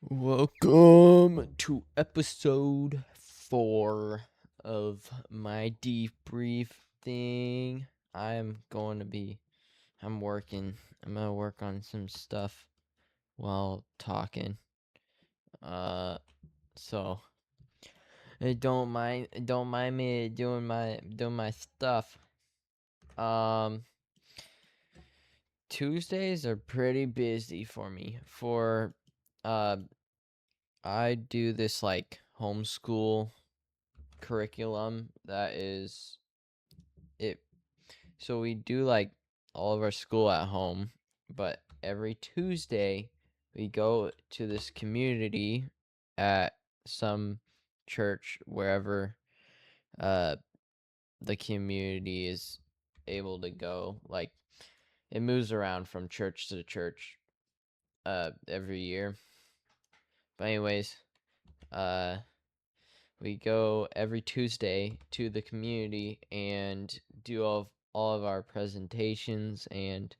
Welcome to episode 4 of my debrief thing. I'm gonna work on some stuff while talking. So don't mind me doing my stuff. Tuesdays are pretty busy for me. I do this like homeschool curriculum that is it. So we do like all of our school at home, but every Tuesday we go to this community at some church wherever the community is able to go. Like it moves around from church to church every year. But anyways, uh we go every Tuesday to the community and do all of our presentations, and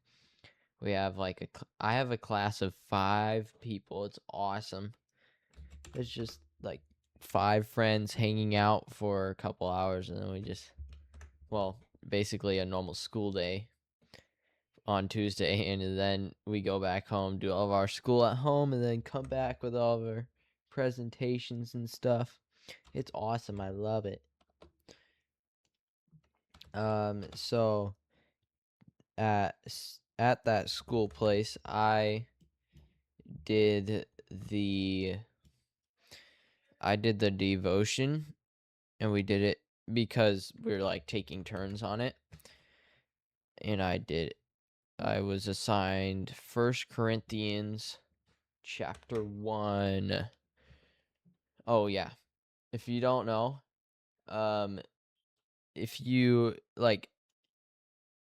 we have like I have a class of 5 people. It's awesome. It's just like 5 friends hanging out for a couple hours, and then basically a normal school day on Tuesday, and then we go back home, do all of our school at home, and then come back with all of our presentations and stuff. It's awesome. I love it. So at that school place, did the I did the devotion, and we did it because we were like taking turns on it. And I was assigned First Corinthians chapter 1. Oh yeah. If you don't know, if you like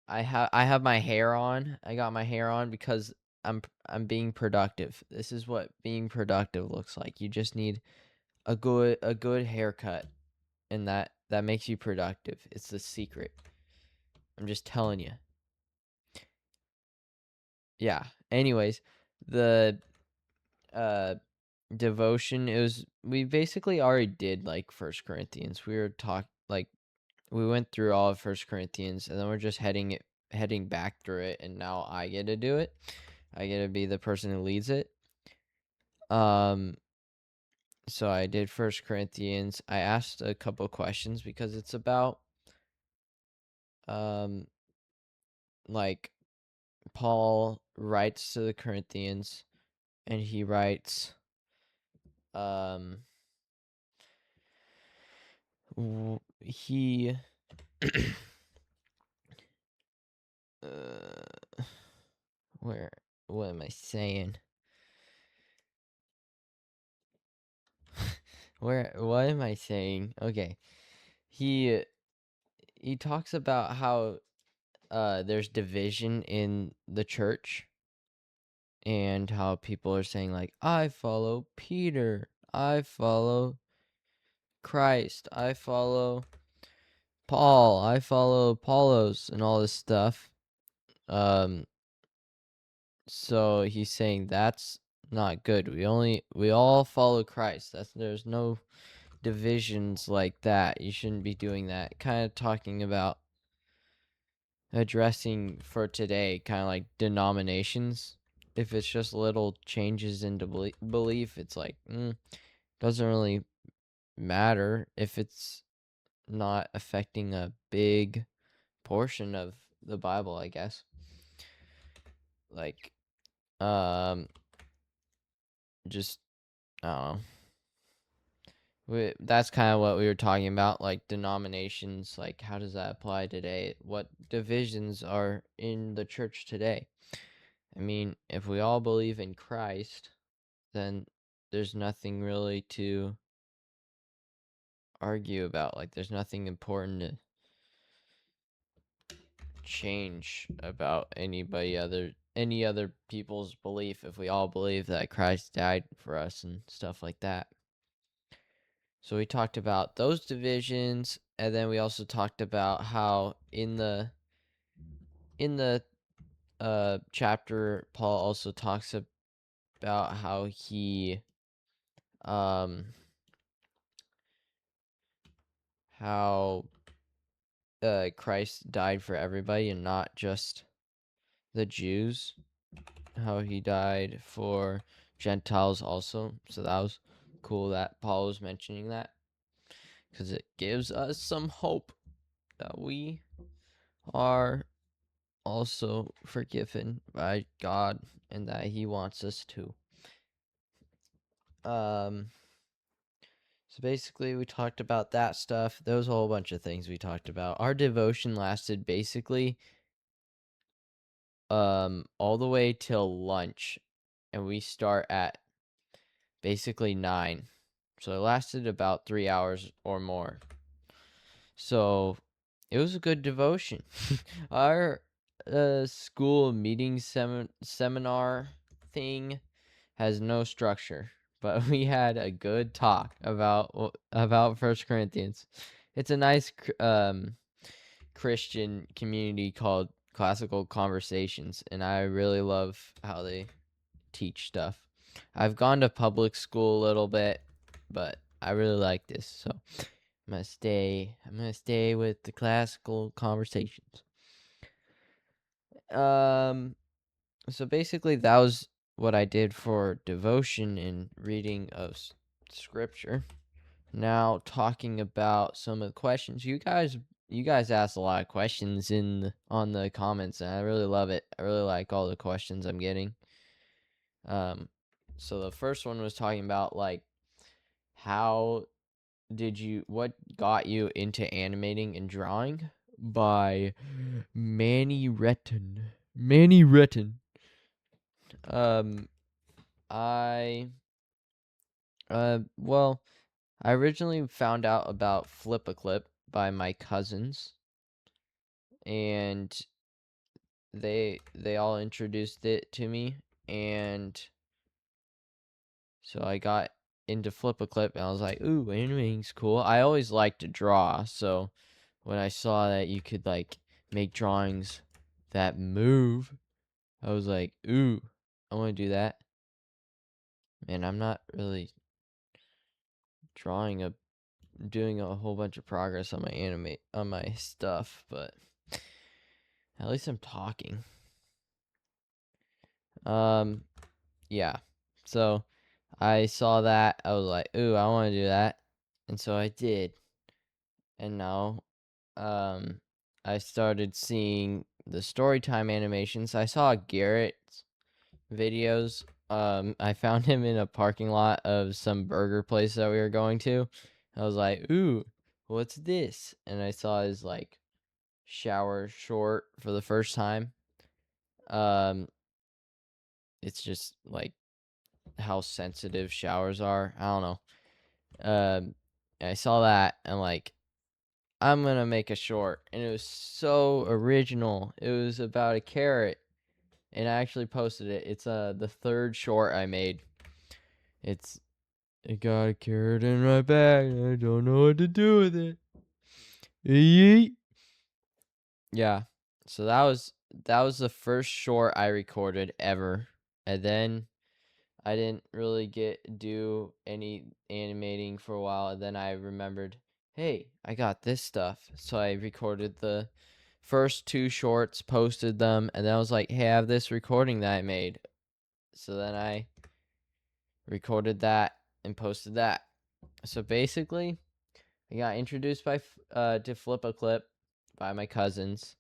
I have my hair on. I got my hair on because I'm being productive. This is what being productive looks like. You just need a good haircut, and that makes you productive. It's the secret. I'm just telling you. Yeah. Anyways, the devotion, we basically already did like First Corinthians. We went through all of First Corinthians, and then we're just heading back through it, and now I get to do it. I get to be the person who leads it. So I did First Corinthians. I asked a couple questions because it's about like Paul writes to the Corinthians, and he writes he what am I saying? What am I saying? Okay. He talks about how there's division in the church, and how people are saying like, I follow Peter, I follow Christ, I follow Paul, I follow Apollos, and all this stuff. So he's saying that's not good. We all follow Christ. There's no divisions like that. You shouldn't be doing that. Kind of talking about addressing for today, kind of like denominations. If it's just little changes into belief, it's like doesn't really matter if it's not affecting a big portion of the Bible, I guess. Like just I don't know. That's kind of what we were talking about, like denominations, like how does that apply today? What divisions are in the church today? I mean, if we all believe in Christ, then there's nothing really to argue about. Like there's nothing important to change about any other people's belief if we all believe that Christ died for us and stuff like that. So we talked about those divisions, and then we also talked about how in the chapter Paul also talks about how he how Christ died for everybody and not just the Jews. How he died for Gentiles also. So that was cool that Paul was mentioning that, because it gives us some hope that we are also forgiven by God and that he wants us to. So basically we talked about that stuff. There was a whole bunch of things we talked about. Our devotion lasted basically all the way till lunch, and we start at basically 9. So it lasted about 3 hours or more. So it was a good devotion. Our school meeting seminar thing has no structure, but we had a good talk about First Corinthians. It's a nice Christian community called Classical Conversations, and I really love how they teach stuff. I've gone to public school a little bit, but I really like this, so I'm gonna stay with the Classical Conversations. So basically that was what I did for devotion and reading of scripture. Now talking about some of the questions. You guys asked a lot of questions on the comments, and I really love it. I really like all the questions I'm getting. So the first one was talking about like what got you into animating and drawing, by Manny Retton. Um, I well, I originally found out about Flip a Clip by my cousins, and they all introduced it to me, and so I got into Flip a Clip, and I was like, ooh, animating's cool. I always liked to draw, so when I saw that you could like make drawings that move, I was like, ooh, I want to do that. And I'm not really doing a whole bunch of progress on my stuff, but at least I'm talking. Yeah. So I saw that, I was like, ooh, I want to do that. And so I did. And now I started seeing the storytime animations. I saw Garrett's videos. I found him in a parking lot of some burger place that we were going to. I was like, ooh, what's this? And I saw his like shower short for the first time. It's just like how sensitive showers are. I don't know. I saw that and like, I'm gonna make a short, and it was so original. It was about a carrot, and I actually posted it. It's the third short I made. I got a carrot in my bag, and I don't know what to do with it. Yeet. Yeah. So that was the first short I recorded ever, and then I didn't really do any animating for a while, and then I remembered, hey, I got this stuff. So I recorded the first 2 shorts, posted them, and then I was like, hey, I have this recording that I made. So then I recorded that and posted that. So basically, I got introduced to Flip a Clip by my cousins.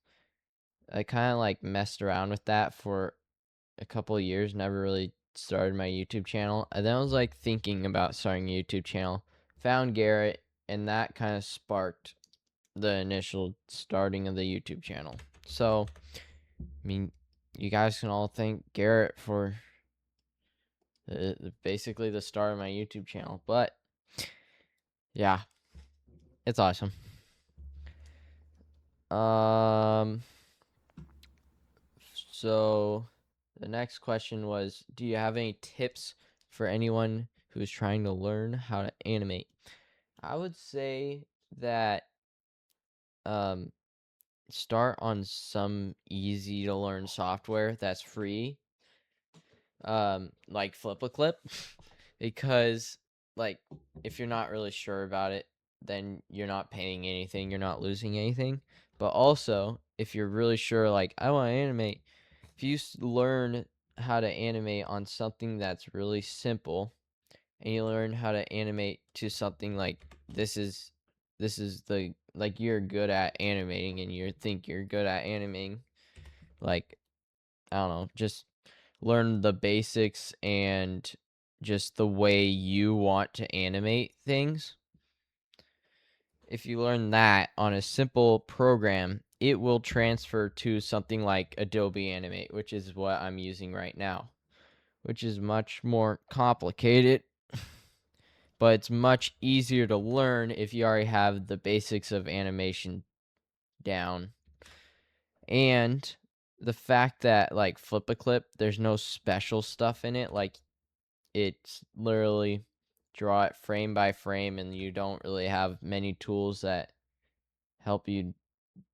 I kind of like messed around with that for a couple of years, never really started my YouTube channel. And then I was like thinking about starting a YouTube channel, found Garrett, and that kind of sparked the initial starting of the YouTube channel. So, I mean, you guys can all thank Garrett for basically the start of my YouTube channel. But yeah, it's awesome. So the next question was, do you have any tips for anyone who is trying to learn how to animate? I would say that start on some easy to learn software that's free. like flip a clip, because like if you're not really sure about it, then you're not paying anything, you're not losing anything. But also, if you're really sure, like I want to animate, if you learn how to animate on something that's really simple, and you learn how to animate to something like this is the like you're good at animating, and you think you're good at animating, like I don't know, just learn the basics and just the way you want to animate things. If you learn that on a simple program, it will transfer to something like Adobe Animate, which is what I'm using right now, which is much more complicated, but it's much easier to learn if you already have the basics of animation down. And the fact that like Flip a Clip, there's no special stuff in it, like it's literally draw it frame by frame, and you don't really have many tools that help you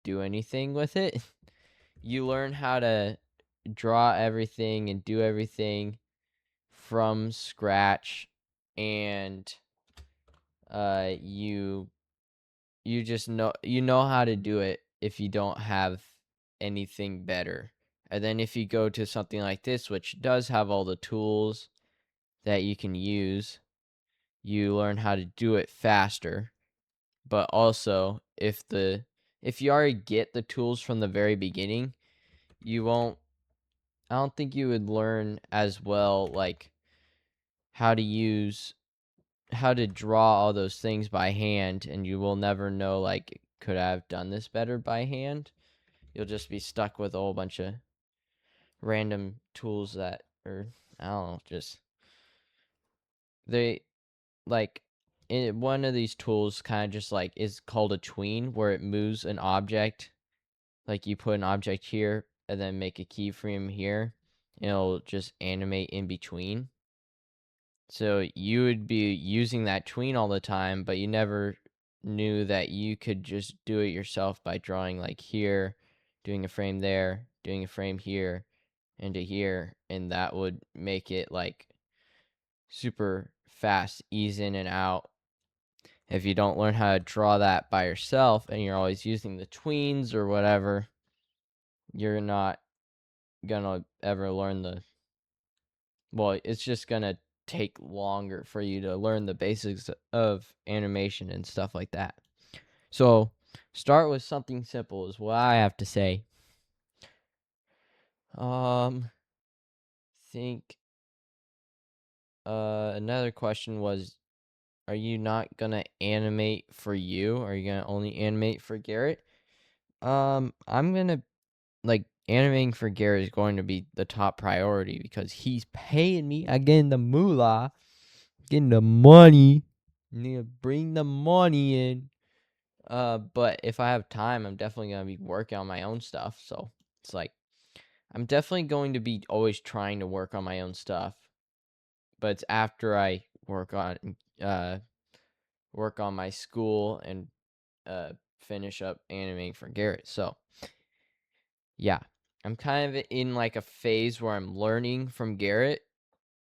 do anything with it. You learn how to draw everything and do everything from scratch, and you just know how to do it if you don't have anything better. And then if you go to something like this, which does have all the tools that you can use, you learn how to do it faster. But also, if you already get the tools from the very beginning, you won't I don't think you would learn as well, like how to use how to draw all those things by hand, and you will never know, like, could I have done this better by hand? You'll just be stuck with a whole bunch of random tools that are, I don't know, just they like one of these tools kind of just like is called a tween, where it moves an object. Like you put an object here and then make a keyframe here, and it'll just animate in between. So you would be using that tween all the time, but you never knew that you could just do it yourself by drawing like here, doing a frame there, doing a frame here, and to here, and that would make it like super fast, ease in and out. If you don't learn how to draw that by yourself and you're always using the tweens or whatever, you're not gonna ever learn it's just gonna take longer for you to learn the basics of animation and stuff like that. So start with something simple is what I have to say. Think another question was, are you not gonna animate for you? Are you gonna only animate for Garrett? I'm gonna like animating for Garrett is going to be the top priority because he's paying me. I getting the moolah, getting the money. Need to bring the money in. But if I have time, I'm definitely gonna be working on my own stuff. So it's like I'm definitely going to be always trying to work on my own stuff. But it's after I work on my school and finish up animating for Garrett. So yeah, I'm kind of in like a phase where I'm learning from Garrett,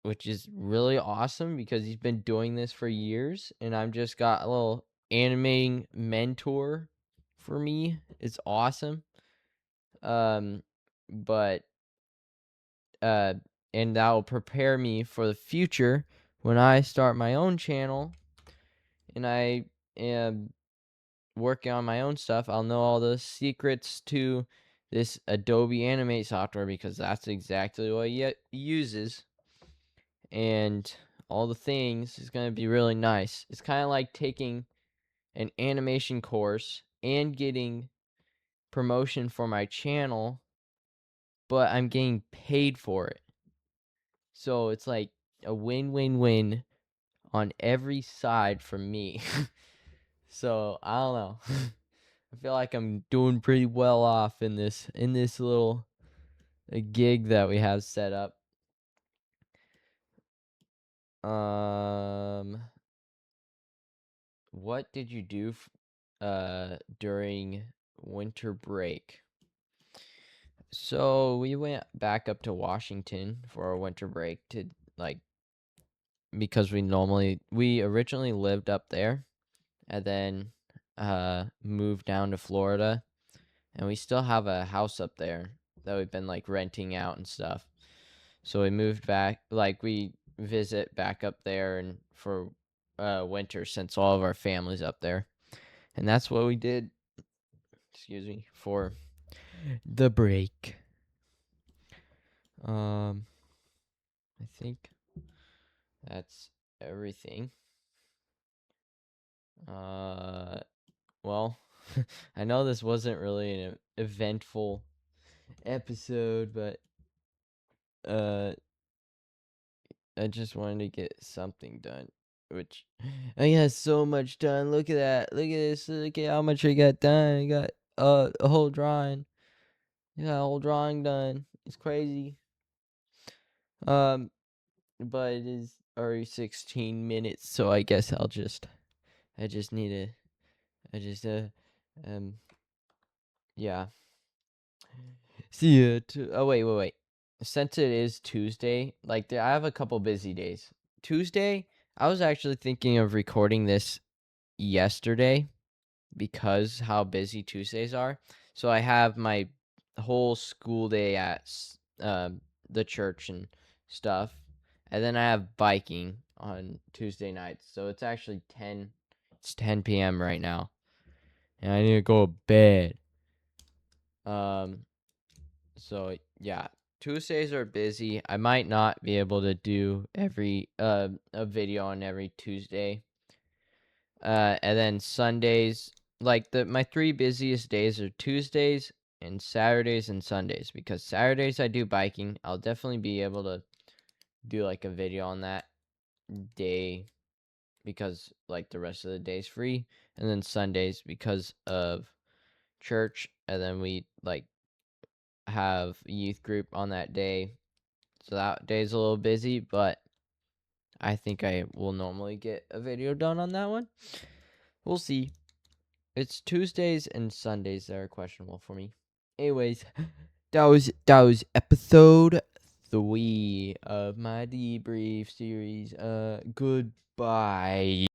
which is really awesome because he's been doing this for years, and I'm just got a little animating mentor for me. It's awesome. Um, but and that will prepare me for the future when I start my own channel and I am working on my own stuff. I'll know all the secrets to this Adobe Animate software because that's exactly what he uses, and all the things is going to be really nice. It's kind of like taking an animation course and getting promotion for my channel, but I'm getting paid for it. So it's like a win-win-win on every side for me. So I don't know. I feel like I'm doing pretty well off in this little gig that we have set up. What did you do during winter break? So we went back up to Washington for our winter break to like because we originally lived up there and then moved down to Florida, and we still have a house up there that we've been like renting out and stuff. So we moved back, like we visit back up there and for winter since all of our family's up there. And that's what we did, excuse me, for the break. I think that's everything. Well, I know this wasn't really an eventful episode, but I just wanted to get something done, which I got so much done. Look at that. Look at this. Look at how much I got done. I got a whole drawing. I got a whole drawing done. It's crazy. But it is already 16 minutes, so I guess I just need to I just yeah. See ya. Oh wait. Since it is Tuesday, like I have a couple busy days. Tuesday, I was actually thinking of recording this yesterday because how busy Tuesdays are. So I have my whole school day at the church and stuff, and then I have biking on Tuesday nights. So it's actually 10. It's 10 p.m. right now, and I need to go to bed. So yeah, Tuesdays are busy. I might not be able to do every a video on every Tuesday. And then Sundays, like my three busiest days are Tuesdays and Saturdays and Sundays, because Saturdays I do biking. I'll definitely be able to do like a video on that day because like the rest of the day's free, and then Sundays because of church, and then we like have youth group on that day. So that day's a little busy, but I think I will normally get a video done on that one. We'll see. It's Tuesdays and Sundays that are questionable for me. Anyways, that was episode 3 of my debrief series. Goodbye.